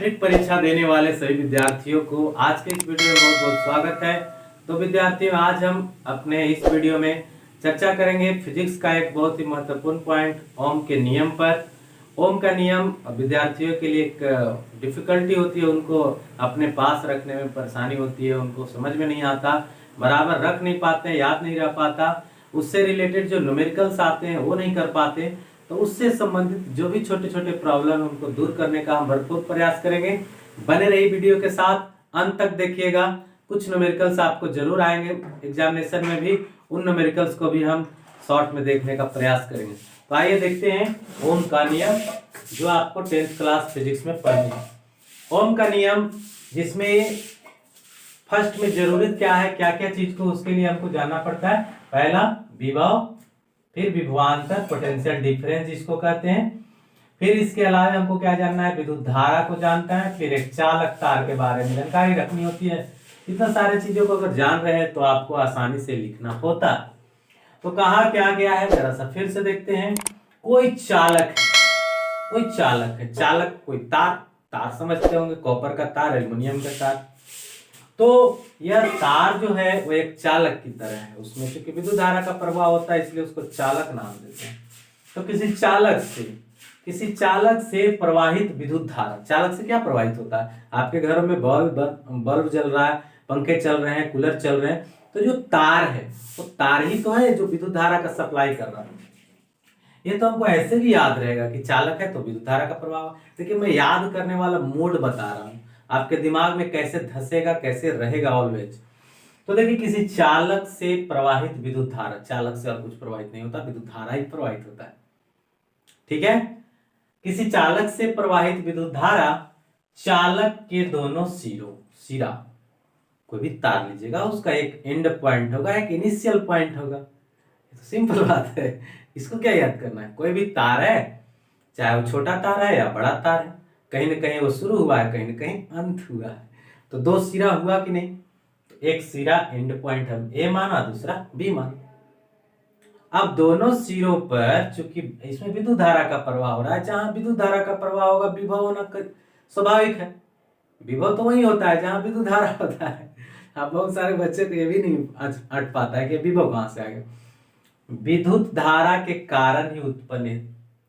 Matric परीक्षा देने वाले सभी विद्यार्थियों को आज के इस वीडियो में बहुत बहुत स्वागत है। तो विद्यार्थियों, आज हम अपने इस वीडियो में चर्चा करेंगे फिजिक्स का एक बहुत ही महत्वपूर्ण पॉइंट, ओम के नियम पर। ओम का नियम विद्यार्थियों के लिए एक डिफिकल्टी होती है, उनको अपने पास रखने में परेशानी होती है, उनको समझ में नहीं आता, बराबर रख नहीं पाते, याद नहीं रह पाता, उससे रिलेटेड जो न्यूमेरिकल्स आते हैं वो नहीं कर पाते। तो उससे संबंधित जो भी छोटे छोटे प्रॉब्लम है उनको दूर करने का हम भरपूर प्रयास करेंगे। बने रही वीडियो के साथ, अंत तक देखिएगा। कुछ न्यूमेरिकल्स आपको जरूर आएंगे एग्जामिनेशन में भी, उन न्यूमेरिकल्स को भी हम शॉर्ट में देखने का प्रयास करेंगे। तो आइए देखते हैं ओम का नियम, जो आपको 10th क्लास फिजिक्स में पढ़नी है। ओम का नियम, जिसमें फर्स्ट में जरूरत क्या है, क्या क्या चीज को उसके लिए हमको जानना पड़ता है। पहला विभव, फिर विभवांतर, पोटेंशियल डिफरेंस जिसको कहते हैं, फिर इसके अलावा हमको क्या जानना है, विद्युत धारा को जानता है, फिर एक चालक तार के बारे में जानकारी रखनी होती है। इतना सारे चीजों को अगर जान रहे हैं तो आपको आसानी से लिखना होता। तो कहा क्या गया है, जरा सा फिर से देखते हैं। कोई चालक है, कोई चालक है, चालक कोई तार, तार समझते होंगे, कॉपर का तार, एल्युमिनियम का तार। तो यह तार जो है वो एक चालक की तरह है, उसमें चूंकि विद्युत धारा का प्रवाह होता है इसलिए उसको चालक नाम देते हैं। तो किसी चालक से प्रवाहित विद्युत धारा, चालक से क्या प्रवाहित होता है, आपके घरों में बल्ब जल रहा है, पंखे चल रहे हैं, कूलर चल रहे हैं, तो जो तार है वो तार ही तो है जो विद्युत धारा का सप्लाई कर रहा है। ये तो हमको ऐसे भी याद रहेगा कि चालक है तो विद्युत धारा का प्रवाह। देखिए मैं याद करने वाला मोड बता रहा हूँ, आपके दिमाग में कैसे धसेगा, कैसे रहेगा ऑलवेज। तो देखिए किसी चालक से प्रवाहित विद्युत धारा, चालक से और कुछ प्रवाहित नहीं होता, विद्युत धारा ही प्रवाहित होता है, ठीक है। किसी चालक से प्रवाहित विद्युत धारा चालक के दोनों सिरा, कोई भी तार लीजिएगा, उसका एक एंड पॉइंट होगा, एक इनिशियल पॉइंट होगा। तो सिंपल बात है, इसको क्या याद करना है। कोई भी तार है, चाहे वो छोटा तार है या बड़ा तार है, कहीं ना कहीं वो शुरू हुआ है, कहीं ना कहीं अंत हुआ है। तो दो सिरा हुआ कि नहीं, तो एक सिरा एंड पॉइंट हम ए माना, दूसरा बी माना। अब दोनों सिरों पर चूंकि इसमें विद्युत धारा का प्रवाह हो रहा है, जहां विद्युत धारा का प्रवाह होगा विभव होना स्वाभाविक है। विभव तो वही होता है जहां विद्युत धारा होता है। अब बहुत सारे बच्चे को ये भी नहीं अट पाता है कि विभव कहां से आ गया। विद्युत धारा के कारण ही उत्पन्न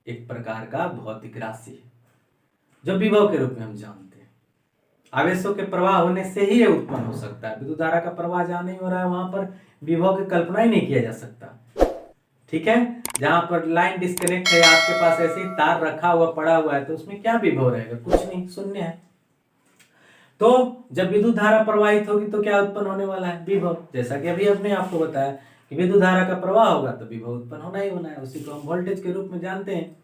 एक प्रकार का भौतिक राशि है जो विभव के रूप में हम जानते हैं। आवेशों के प्रवाह होने से ही ये उत्पन्न हो सकता है। विद्युत धारा का प्रवाह जहां नहीं हो रहा है वहां पर विभव की कल्पना ही नहीं किया जा सकता, ठीक है। जहां पर लाइन डिस्कनेक्ट है, आपके पास ऐसे ही तार रखा हुआ पड़ा हुआ है, तो उसमें क्या विभव रहेगा, कुछ नहीं, शून्य है। तो जब विद्युत धारा प्रवाहित होगी तो क्या उत्पन्न होने वाला है, विभव। जैसा कि अभी हमने आपको बताया कि विद्युत धारा का प्रवाह होगा तो विभव उत्पन्न होना ही होना है, उसी को हम वोल्टेज के रूप में जानते हैं।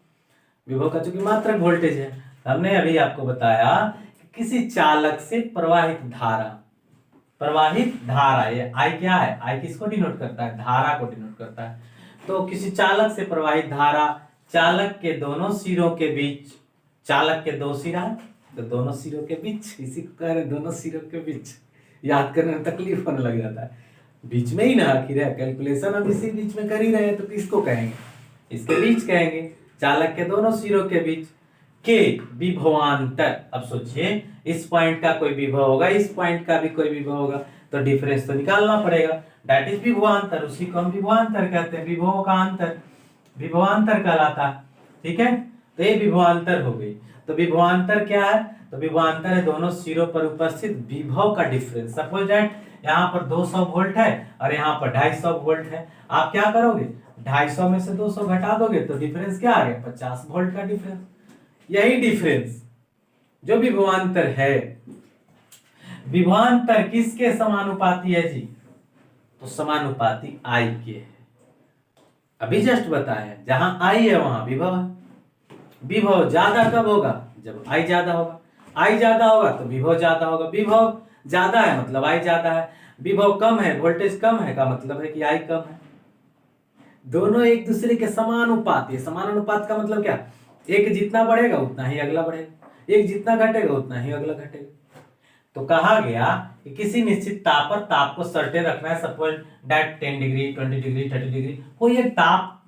विभव का चूंकि मात्रक वोल्टेज है, हमने अभी आपको बताया कि किसी चालक से प्रवाहित धारा, ये आई क्या है, आई किसको डिनोट करता है, धारा को डिनोट करता है। तो किसी चालक से प्रवाहित धारा चालक के दोनों सिरों के बीच, चालक के दो सिरा है तो दोनों सिरों के बीच, इसी को कह रहे हैं दोनों सिरों के बीच। याद करने में तकलीफ होने लग जाता है, बीच में ही ना आखिर है, कैलकुलेशन हम इसी बीच में कर ही रहे हैं, तो किसको कहेंगे, इसके बीच कहेंगे, चालक के दोनों सिरों के बीच के विभवांतर। अब सोचिए इस पॉइंट का कोई विभव होगा, इस पॉइंट का भी कोई विभव होगा, तो डिफरेंस तो निकालना पड़ेगा, दैट इज विभवांतर। उसी को हम विभवांतर कहते हैं, विभवों का अंतर विभवांतर कहलाता है, ठीक है। तो ये विभवांतर हो गई। तो विभवांतर क्या है, तो विभवांतर है दोनों सिरों पर उपस्थित विभव का डिफरेंस। सपोज दैट यहाँ पर 200 वोल्ट है और यहाँ पर 250 वोल्ट है, आप क्या करोगे, 250 में से 200 घटा दोगे तो डिफरेंस क्या आ गया, 50 वोल्ट का डिफरेंस। यही डिफरेंस जो विभवांतर है। विभवांतर किसके समानुपाती है जी, तो समानुपाती आई के है। अभी जस्ट बताया, जहां आई है वहां विभव है। विभव ज्यादा कब होगा, जब आई ज्यादा होगा, आई ज्यादा होगा तो विभव ज्यादा होगा। विभव ज्यादा है मतलब आई ज्यादा है, विभव कम है, वोल्टेज कम है का मतलब है कि आई कम है। दोनों एक दूसरे के समानुपाती है। समानुपात का मतलब क्या, एक जितना बढ़ेगा उतना ही अगला बढ़ेगा, एक जितना घटेगा उतना ही अगला घटेगा। तो कहा गया कि किसी निश्चित ताप पर ताप को सर्टेन रखना है। Suppose that 10 degree, 20 degree, 30 degree, कोई एक ताप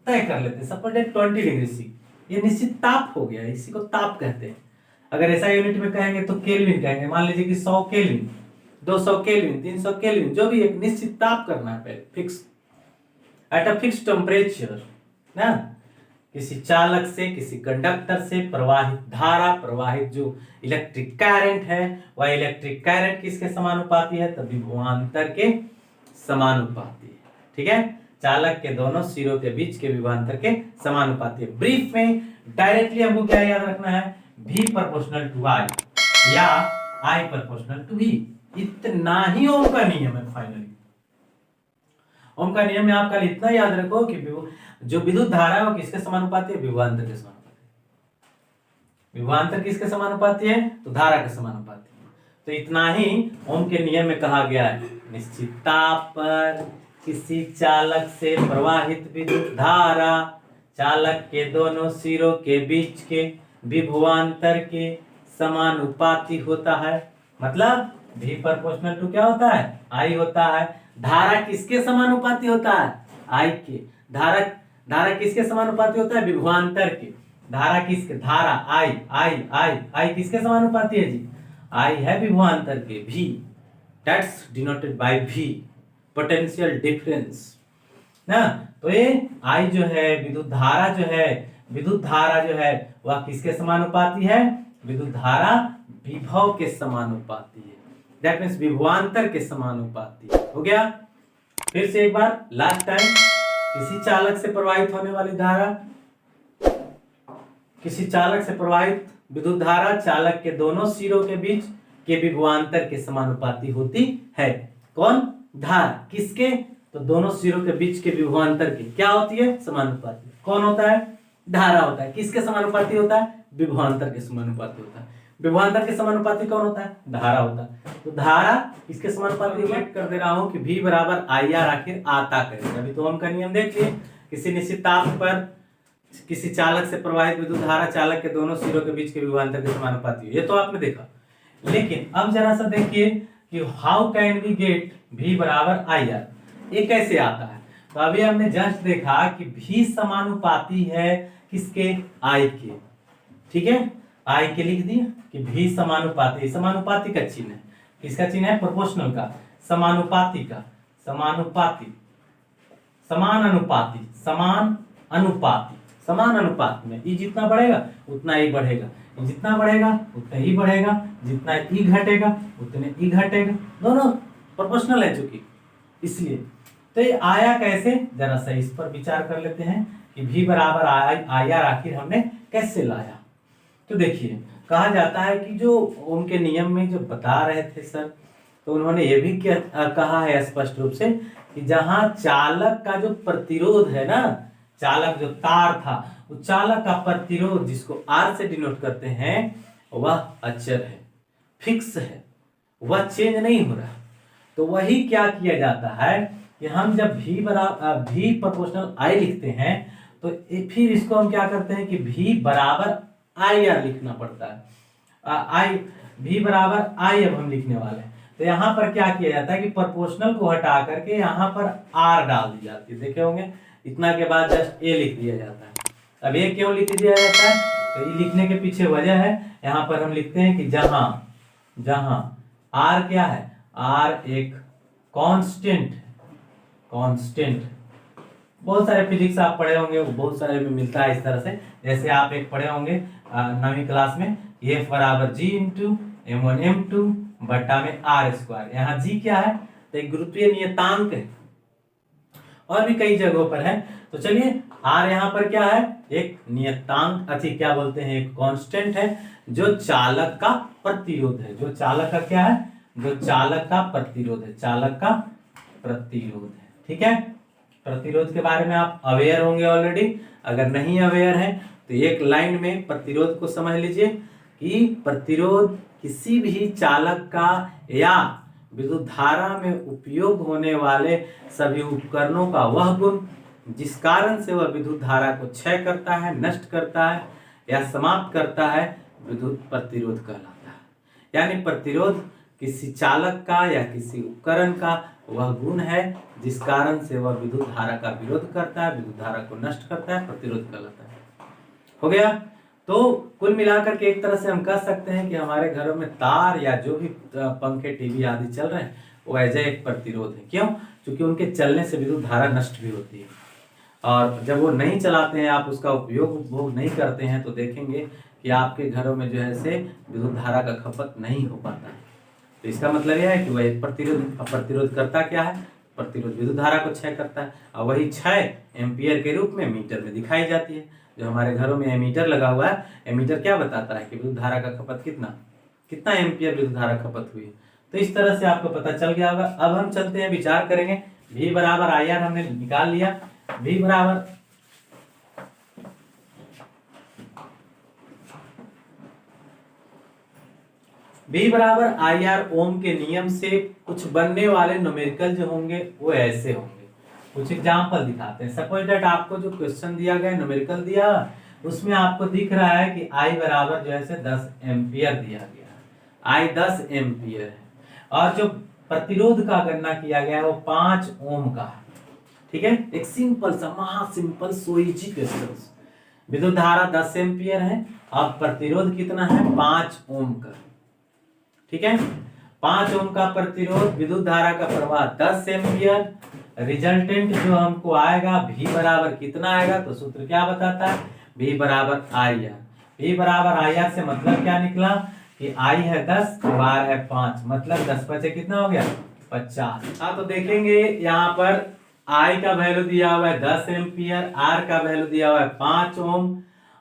तय कर लेते हैं। सपोज दैट 20 डिग्री सी, ये निश्चित ताप हो गया, इसी को ताप कहते हैं। अगर ऐसा यूनिट में कहेंगे तो केल्विन कहेंगे। मान लीजिए कि 100 केल्विन, 200 केल्विन, 300 केल्विन, जो भी एक निश्चित ताप करना है पहले, fix at a fix temperature ना। किसी चालक से, किसी कंडक्टर से प्रवाहित धारा, प्रवाहित जो इलेक्ट्रिक करंट है, वह इलेक्ट्रिक करंट किसके समानुपाती है? तो विभवांतर के समानुपाती है। ठीक है, चालक के दोनों सिरों के बीच के विभवांतर के समानुपाती है। ब्रीफ में डायरेक्टली हमको क्या याद रखना है? V प्रोपोर्शनल टू I या I प्रोपोर्शनल टू V। इतना ही ओम का नियम है। फाइनली ओम का नियम में आप कल इतना याद रखो कि जो विद्युत धारा है वो किसके समानुपाती है? विभवांतर के समानुपाती। विभवांतर किसके समानुपाती है? तो धारा के समानुपाती है। तो इतना ही ओम के नियम में कहा गया है। निश्चित ताप पर किसी चालक से प्रवाहित विद्युत धारा चालक के दोनों सिरों के बीच के विभवांतर के समानुपाती होता है। मतलब V प्रोपोर्शनल टू क्या होता है? I होता है। धारा किसके समानुपाती होता है? I के। धारा किसके समानुपाती होता है? विभवांतर के। धारा किसके? धारा I किसके समानुपाती है जी? I है विभवांतर के, V, that's denoted by V, potential difference ना। तो ये I जो है, विद्युत धारा जो है वह किसके समानुपाती है? विद्युत धारा विभव के समानुपाती है। दैट मीन्स विभवांतर के समानुपाती। हो गया? फिर से एक बार लास्ट टाइम, किसी चालक से प्रवाहित होने वाली धारा, किसी चालक से प्रवाहित विद्युत धारा चालक के दोनों सिरों के बीच के विभवांतर के समानुपाती होती है। कौन? धारा। किसके? तो दोनों सिरों के बीच के विभवांतर के क्या होती है? समानुपाती। कौन होता है? धारा होता है। किसके समानुपाती होता है? विभवांतर के समानुपाती होता है। विभवांतर के समानुपाती कौन होता है? धारा होता है। तो धारा किसके समानुपाती होता है? कर दे रहा हूं कि V बराबर IR आखिर आता करेगा। अभी तो ओम का नियम देख लिए। किसी निश्चित ताप पर किसी चालक से प्रवाहित विद्युत धारा चालक के दोनों सिरों के बीच के विभवांतर के समानुपाती है। ये तो आपने देखा। लेकिन अब जरा सा देखिए कि how can we get V बराबर IR, ये कैसे आता है? तो अभी हमने जस्ट देखा कि V समानुपाती है किसके? I के। ठीक है, I के लिख दिया कि V समानुपाती, समानुपाती का चिन्ह है। किसका चिन्ह है? प्रोपोर्शनल का, समानुपाती का, समानुपाती, समान अनुपाती, समान अनुपात में E जितना बढ़ेगा उतना ही बढ़ेगा, E जितना बढ़ेगा उतना ही बढ़ेगा, जितना E घटेगा उतने E घटेगा। दोनों प्रोपोर्शनल है चूंकि, इसलिए। तो ये आया कैसे? जरा सा इस पर विचार कर लेते हैं कि V बराबर IR आखिर हमने कैसे लाया। तो देखिए, कहा जाता है कि जो ओम के नियम में जो बता रहे थे सर, तो उन्होंने ये भी कहा है स्पष्ट रूप से कि जहां चालक का जो प्रतिरोध है ना, चालक जो तार था, वो चालक का प्रतिरोध जिसको R से डिनोट करते हैं, वह अचर है, फिक्स है, वह चेंज नहीं हो रहा। तो वही क्या किया जाता है कि हम जब V प्रोपोर्शनल I लिखते हैं तो फिर इसको हम क्या करते हैं कि V बराबर IR लिखना पड़ता है। V बराबर I अब हम लिखने वाले हैं। तो यहाँ पर क्या किया जाता है कि प्रोपोर्शनल को हटा करके यहाँ पर R डाल दी जाती है। देखे होंगे, इतना के बाद जस्ट A लिख दिया जाता है। अब A क्यों लिख दिया जाता है? तो ये लिखने के पीछे वजह है, यहाँ पर हम लिखते हैं कि जहां R क्या है? R एक कांस्टेंट है, कांस्टेंट। बहुत सारे फिजिक्स आप पढ़े होंगे, बहुत सारे में मिलता है इस तरह से। जैसे आप एक पढ़े होंगे 9वीं क्लास में, F बराबर G इंटू M1 M2 बट्टा में R²। यहाँ G क्या है? तो एक गुरुत्वीय नियतांक है, और भी कई जगहों पर है। तो चलिए, R यहाँ पर क्या है? एक नियतांक, क्या बोलते हैं, एक कांस्टेंट है जो चालक का प्रतिरोध है। जो चालक का क्या है? जो चालक का प्रतिरोध है, चालक का प्रतिरोध है। ठीक है, प्रतिरोध के बारे में आप अवेयर होंगे ऑलरेडी। अगर नहीं अवेयर है तो एक लाइन में प्रतिरोध को समझ लीजिए कि प्रतिरोध किसी भी चालक का या विद्युत धारा में उपयोग होने वाले सभी उपकरणों का वह गुण जिस कारण से वह विद्युत धारा को क्षय करता है, नष्ट करता है या समाप्त करता है, विद्युत प्रतिरोध कहलाता है। यानी प्रतिरोध किसी चालक का या किसी उपकरण का वह गुण है जिस कारण से वह विद्युत धारा का विरोध करता है, विद्युत धारा को नष्ट करता है, प्रतिरोध कहलाता है। हो गया? तो कुल मिलाकर के एक तरह से हम कह सकते हैं कि हमारे घरों में तार या जो भी पंखे टीवी आदि चल रहे हैं वो एज एक प्रतिरोध है। क्यों? क्योंकि उनके चलने से विद्युत धारा नष्ट भी होती है, और जब वो नहीं चलाते हैं, आप उसका उपयोग नहीं करते हैं, तो देखेंगे कि आपके घरों में जो है से विद्युत धारा का खपत नहीं हो पाता है। तो इसका मतलब यह है कि वह प्रतिरोध करता क्या है? प्रतिरोध विद्युत धारा को क्षय करता है, और वही क्षय एम्पियर के रूप में मीटर में दिखाई जाती है। जो हमारे घरों में एमीटर लगा हुआ है, एमीटर क्या बताता है कि विद्युत धारा का खपत कितना एम्पियर विद्युत धारा खपत हुई है। तो इस तरह से आपको पता चल गया होगा। अब हम चलते हैं, विचार करेंगे। V बराबर IR हमने निकाल लिया। V बराबर IR ओम के नियम से कुछ बनने वाले न्यूमेरिकल जो होंगे वो ऐसे होंगे। कुछ एग्जांपल दिखाते हैं। सपोज दैट आपको जो क्वेश्चन दिया गया, न्यूमेरिकल दिया, उसमें आपको दिख रहा है कि I बराबर जो है 10 एम्पियर दिया गया है। I 10 एम्पियर है, और जो प्रतिरोध का गणना किया गया है वो 5 ओम का है। ठीक है, एक सिंपल सा, महा सिंपल सो इजी क्वेश्चन। विद्युत धारा 10 एम्पियर है और प्रतिरोध कितना है? 5 ओम का। ठीक है, 5 ओम का प्रतिरोध, विद्युत धारा का प्रवाह 10 एम्पियर। रिजल्टेंट जो हमको आएगा V बराबर कितना आएगा? तो सूत्र क्या बताता है? V बराबर IR। V बराबर IR से मतलब क्या निकला कि I है 10 और R है 5, मतलब 10 बचे कितना हो गया? 50। हाँ, तो देखेंगे यहाँ पर I का वैल्यू दिया हुआ है 10 एम्पियर, R का वैल्यू दिया हुआ है 5 ओम,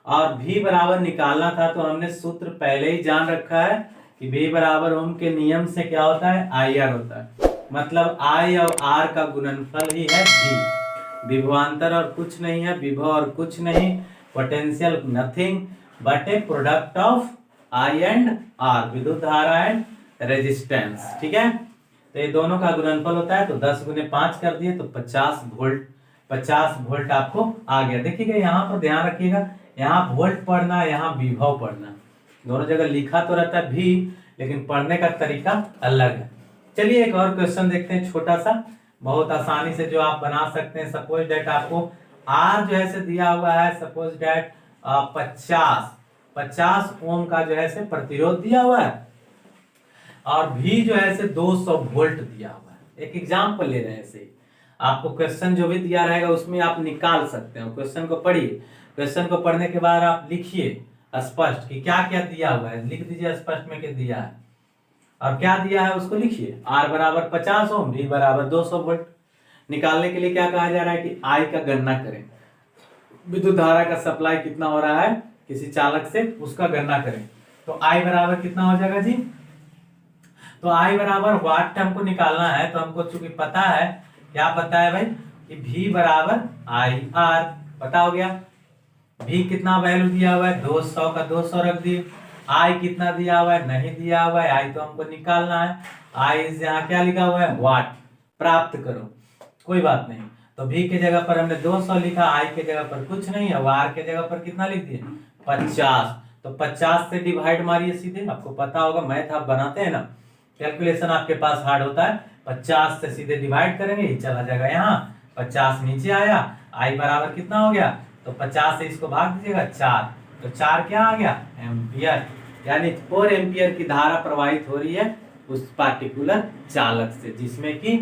और V बराबर निकालना था तो हमने सूत्र पहले ही जान रखा है कि V बराबर ओम के नियम से क्या होता है? IR होता है। मतलब I और R का गुणनफल ही है V। विभवांतर और कुछ नहीं है, विभव और कुछ नहीं, potential nothing but A product of I and R, विद्युत धारा एंड रेजिस्टेंस। ठीक है, तो ये दोनों का गुणनफल होता है। तो 10 गुने 5 कर दिए तो 50 वोल्ट आपको आ गया। देखिएगा यहाँ पर ध्यान रखिएगा, यहाँ वोल्ट पढ़ना, यहाँ विभव पढ़ना, दोनों जगह लिखा तो रहता है भी, लेकिन पढ़ने का तरीका अलग है। चलिए एक और क्वेश्चन देखते हैं, छोटा सा, बहुत आसानी से जो आप बना सकते हैं। सपोज डेट आपको R जो है से दिया हुआ है, सपोज डेट 50 ओम का जो है से प्रतिरोध दिया हुआ है, और V जो है से 200 वोल्ट दिया हुआ है। एक एग्जाम्पल ले रहे हैं ऐसे ही। आपको क्वेश्चन जो भी दिया रहेगा उसमें आप निकाल सकते हो। क्वेश्चन को पढ़िए, क्वेश्चन को पढ़ने के बाद आप लिखिए स्पष्ट कि क्या क्या दिया हुआ है, लिख दीजिए स्पष्ट में क्या दिया है और क्या दिया है उसको लिखिए। R बराबर 50 ओम, V बराबर 200 वोल्ट। निकालने के लिए क्या कहा जा रहा है कि I का गणना करें, विद्युत धारा का सप्लाई कितना हो रहा है किसी चालक से, उसका गणना करें। तो I बराबर कितना हो जाएगा जी? तो I बराबर वाट हमको निकालना है, तो हमको चूंकि पता है, क्या पता है भाई कि V बराबर IR, पता हो गया। V कितना वैल्यू दिया हुआ है? 200 का 200 रख दिए। I कितना दिया हुआ है? नहीं दिया हुआ है, I तो हमको निकालना है। I यहाँ क्या लिखा हुआ है? वाट। प्राप्त करो, कोई बात नहीं। तो V के जगह पर हमने 200 लिखा, I के जगह पर कुछ नहीं है, R के जगह पर कितना लिख दिए? 50। तो 50 से डिवाइड मारिए सीधे, आपको पता होगा मैथ आप बनाते हैं ना, कैलकुलेशन आपके पास हार्ड होता है। 50 से सीधे डिवाइड करेंगे, ये चला जाएगा यहाँ, 50 नीचे आया, I बराबर कितना हो गया? तो 50 से इसको भाग दीजिएगा 4, तो 4 क्या आ गया? एम्पियर। यानी 4 एम्पियर की धारा प्रवाहित हो रही है उस पार्टिकुलर चालक से, जिसमें कि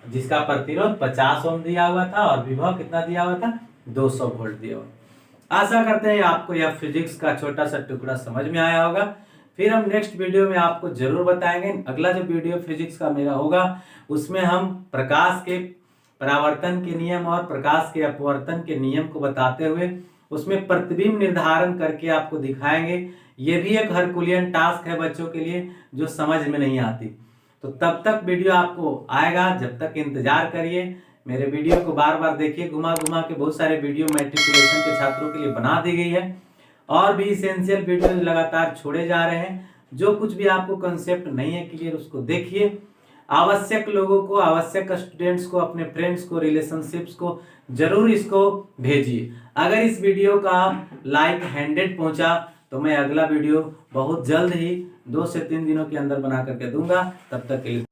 जिसका प्रतिरोध 50 ओम दिया हुआ था और विभव कितना दिया हुआ था? 200 वोल्ट दिया हुआ। आशा करते हैं आपको यह फिजिक्स का छोटा सा टुकड़ा समझ में आया होगा। फिर हम नेक्स्ट वीडियो में आपको जरूर बताएंगे। अगला जो वीडियो फिजिक्स का मेरा होगा उसमें हम प्रकाश के परावर्तन के नियम और प्रकाश के अपवर्तन के नियम को बताते हुए उसमें प्रतिबिंब निर्धारण करके आपको दिखाएंगे। ये भी एक हरकुलियन टास्क है बच्चों के लिए जो समझ में नहीं आती। तो तब तक वीडियो आपको आएगा, जब तक इंतजार करिए। मेरे वीडियो को बार बार देखिए, घुमा घुमा के बहुत सारे वीडियो मैट्रिकुलेशन के छात्रों के लिए बना दी गई है, और भी इसेंशियल वीडियो लगातार छोड़े जा रहे हैं। जो कुछ भी आपको कंसेप्ट नहीं है क्लियर, उसको देखिए। आवश्यक लोगों को, आवश्यक स्टूडेंट्स को, अपने फ्रेंड्स को, रिलेशनशिप्स को जरूर इसको भेजिए। अगर इस वीडियो का लाइक 100 पहुंचा तो मैं अगला वीडियो बहुत जल्द ही 2 से 3 दिनों के अंदर बना करके दूंगा। तब तक के लिए